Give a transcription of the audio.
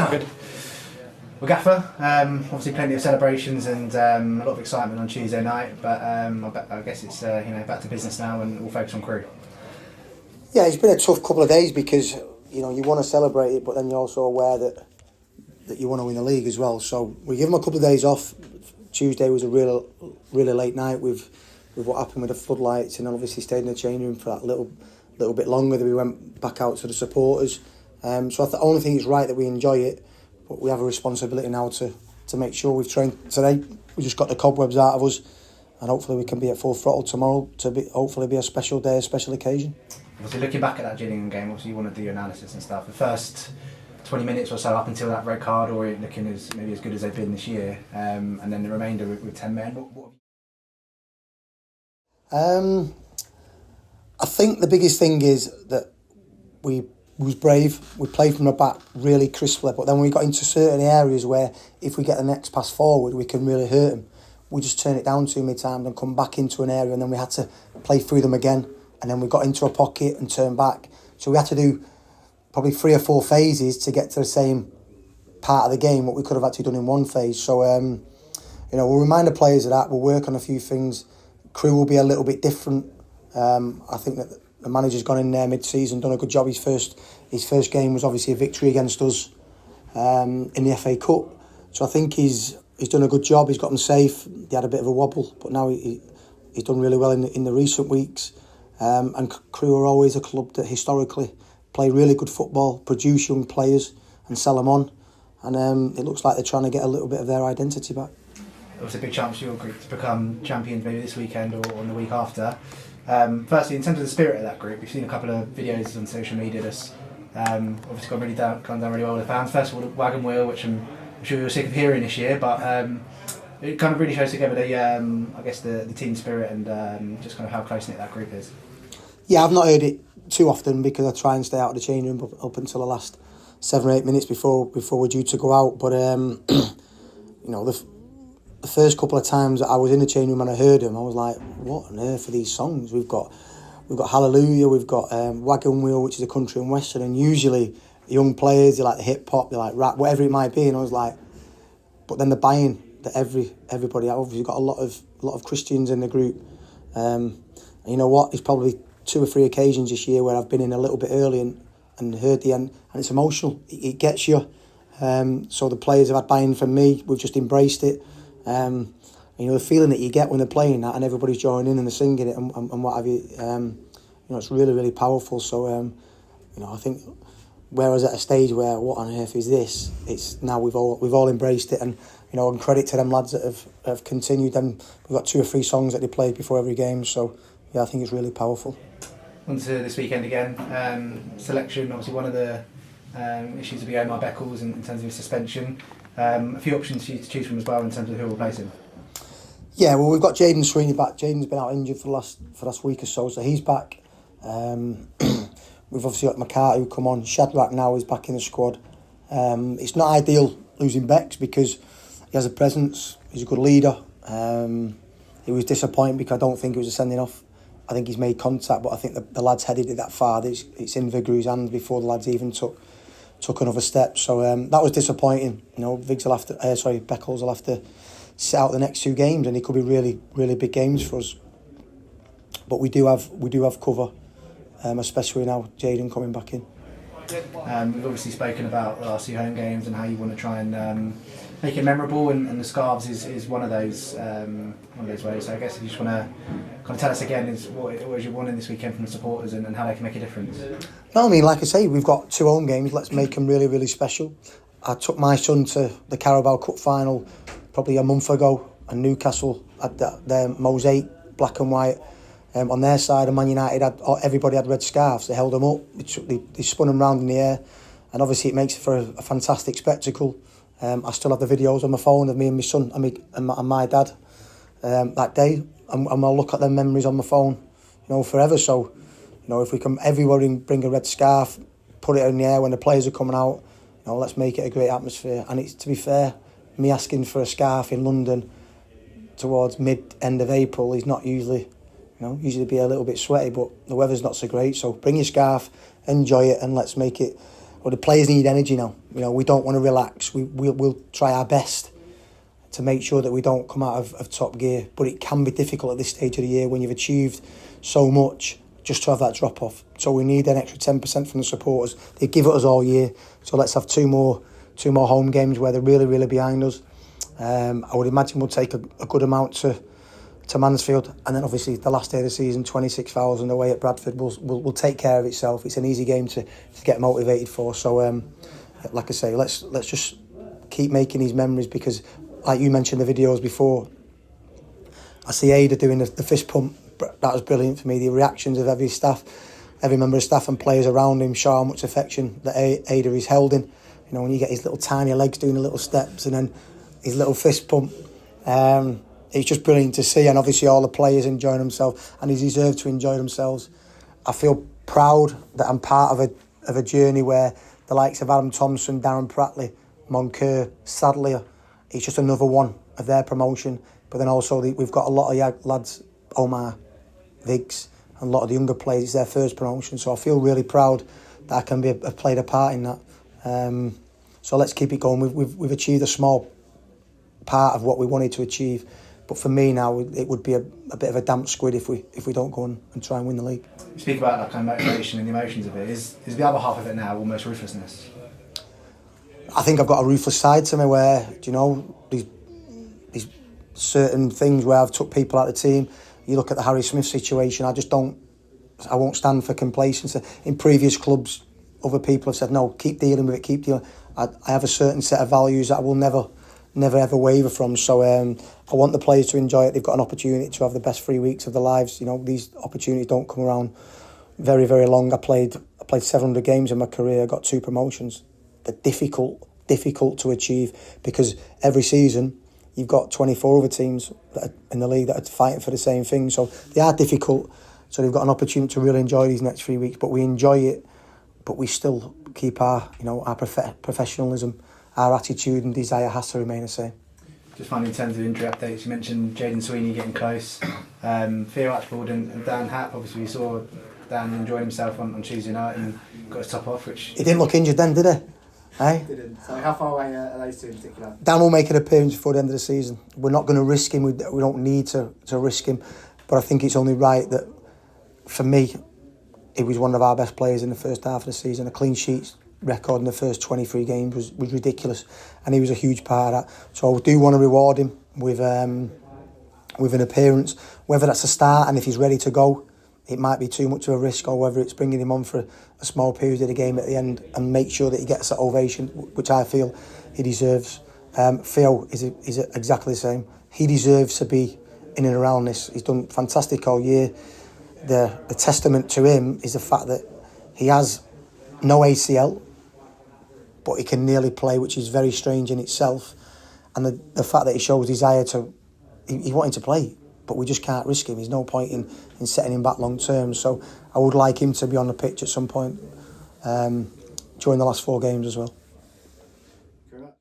Good. Well, Gaffer, obviously plenty of celebrations and a lot of excitement on Tuesday night, but I guess it's back to business now and we'll focus on Crewe. Yeah, it's been a tough couple of days because you want to celebrate it, but then you're also aware that you want to win the league as well. So we give them a couple of days off. Tuesday was a really late night with what happened with the floodlights, and then obviously stayed in the changing room for that little bit longer. Then we went back out to the supporters. So I only think it's right that we enjoy it, but we have a responsibility now to make sure we've trained today. We just got the cobwebs out of us, and hopefully we can be at full throttle tomorrow to hopefully be a special day, a special occasion. Obviously, looking back at that Gillingham game, obviously you want to do your analysis and stuff. The first 20 minutes or so up until that red card, Orient looking maybe as good as they've been this year, and then the remainder with 10 men. I think the biggest thing is that we was brave. We played from the back really crisply, but then when we got into certain areas where if we get the next pass forward, we can really hurt them. We just turn it down too many times and come back into an area, and then we had to play through them again, and then we got into a pocket and turn back. So we had to do probably 3 or 4 phases to get to the same part of the game, what we could have actually done in one phase. So, we'll remind the players of that. We'll work on a few things. Crewe will be a little bit different. I think that the manager's gone in there mid-season, done a good job. His first game was obviously a victory against us in the FA Cup. So I think he's done a good job. He's got them safe. They had a bit of a wobble, but now he's done really well in the recent weeks. And Crewe are always a club that historically play really good football, produce young players and sell them on. And it looks like they're trying to get a little bit of their identity back. It was a big chance for your group to become champions maybe this weekend or on the week after. Firstly, in terms of the spirit of that group, you've seen a couple of videos on social media that's obviously gone down really well with the fans. First of all, the wagon wheel, which I'm sure you're sick of hearing this year, but it kind of really shows together the team spirit and just kind of how close-knit that group is. Yeah, I've not heard it too often because I try and stay out of the changing room up until the last 7 or 8 minutes before we're due to go out. But the first couple of times that I was in the changing room and I heard them, I was like, what on earth are these songs? We've got Hallelujah, we've got Wagon Wheel, which is a country and western, and usually young players, they like the hip hop, they like rap, whatever it might be. And I was like, but then the buy-in that everybody, obviously got a lot of Christians in the group. And you know what? It's probably 2 or 3 occasions this year where I've been in a little bit early and heard the end, and it's emotional. It gets you. So the players have had buy-in from me. We've just embraced it. The feeling that you get when they're playing that and everybody's joining in and they're singing it and what have you. It's really, really powerful. So, I think whereas at a stage where what on earth is this? It's now we've all embraced it, and and credit to them lads that have continued. And we've got 2 or 3 songs that they played before every game. So, yeah, I think it's really powerful. On to this weekend again. Selection, obviously one of the issues will be Omar Beckles in terms of his suspension. A few options for you to choose from as well in terms of who will replace him. Yeah, well, we've got Jaden Sweeney back. Jaden's been out injured for the last week or so he's back. We've obviously got McCarthy who come on. Shadrach now is back in the squad. It's not ideal losing Becks because he has a presence. He's a good leader. He was disappointing because I don't think it was a sending off. I think he's made contact, but I think the lads headed it that far. It's in Vigouroux's hand before the lads even took another step. So that was disappointing. Beckles will have to sit out the next 2 games, and it could be really, really big games for us. But we do have cover, especially now Jaden coming back in. We've obviously spoken about the last 2 home games and how you want to try and make it memorable, and the scarves is one of those ways. So I guess if you just want to kind of tell us again is what you're wanting this weekend from the supporters and how they can make a difference. No, I mean, like I say, we've got 2 home games. Let's make them really, really special. I took my son to the Carabao Cup final probably a month ago, and Newcastle had their mosaic black and white on their side, and Man United everybody had red scarves. They held them up, they spun them round in the air, and obviously it makes it for a fantastic spectacle. I still have the videos on my phone of me and my son and my dad that day, and I'll look at them memories on my phone, forever. So, if we can everybody bring a red scarf, put it in the air when the players are coming out, let's make it a great atmosphere. And it's, to be fair, me asking for a scarf in London towards mid-end of April is not usually, usually be a little bit sweaty, but the weather's not so great. So bring your scarf, enjoy it, and let's make it But the players need energy now. You know, we don't want to relax. We'll try our best to make sure that we don't come out of top gear. But it can be difficult at this stage of the year when you've achieved so much, just to have that drop off. So we need an extra 10% from the supporters. They give it us all year. So let's have two more home games where they're really, really behind us. I would imagine we'll take a good amount to Mansfield, and then obviously the last day of the season, 26,000 away at Bradford will take care of itself. It's an easy game to get motivated for. So, like I say, let's just keep making these memories, because, like you mentioned the videos before, I see Ada doing the fist pump. That was brilliant for me. The reactions of every member of staff and players around him show how much affection that Ada is held in. You know, when you get his little tiny legs doing the little steps and then his little fist pump. It's just brilliant to see, and obviously all the players enjoying themselves, and they deserve to enjoy themselves. I feel proud that I'm part of a journey where the likes of Adam Thompson, Darren Prattley, Moncur, Sadler, it's just another one of their promotion. But then also we've got a lot of lads, Omar, Viggs, and a lot of the younger players, it's their first promotion. So I feel really proud that I can have played a part in that. So let's keep it going. We've achieved a small part of what we wanted to achieve. But for me now, it would be a bit of a damp squid if we don't go and try and win the league. You speak about that kind of motivation and the emotions of it. Is the other half of it now almost ruthlessness? I think I've got a ruthless side to me where, you know, these certain things where I've took people out of the team. You look at the Harry Smith situation, I won't stand for complacency. In previous clubs, other people have said, no, keep dealing with it, keep dealing. I have a certain set of values that I will never ever waver from. So I want the players to enjoy it. They've got an opportunity to have the best 3 weeks of their lives. You know, these opportunities don't come around very, very long. I played 700 games in my career. I got 2 promotions. They're difficult to achieve, because every season you've got 24 other teams that are in the league that are fighting for the same thing. So they are difficult. So they've got an opportunity to really enjoy these next 3 weeks. But we enjoy it, but we still keep our professionalism. Our attitude and desire has to remain the same. Just finally, in terms of injury updates, you mentioned Jaden Sweeney getting close. Theo Archibald and Dan Happ, obviously we saw Dan enjoying himself on Tuesday night and got his top off, which... He didn't look injured then, did he? Eh? Didn't. So how far away are those two in particular? Dan will make an appearance before the end of the season. We're not going to risk him. We don't need to risk him. But I think it's only right that, for me, he was one of our best players in the first half of the season. A clean sheet record in the first 23 games was ridiculous, and he was a huge part of that. So I do want to reward him with an appearance, whether that's a start and if he's ready to go. It might be too much of a risk, or whether it's bringing him on for a small period of the game at the end and make sure that he gets that ovation, which I feel he deserves. Theo is exactly the same. He deserves to be in and around this. He's done fantastic all year. The testament to him is the fact that he has no ACL, but he can nearly play, which is very strange in itself. And the fact that he shows desire to... He wanted to play, but we just can't risk him. There's no point in setting him back long term. So I would like him to be on the pitch at some point during the last 4 games as well.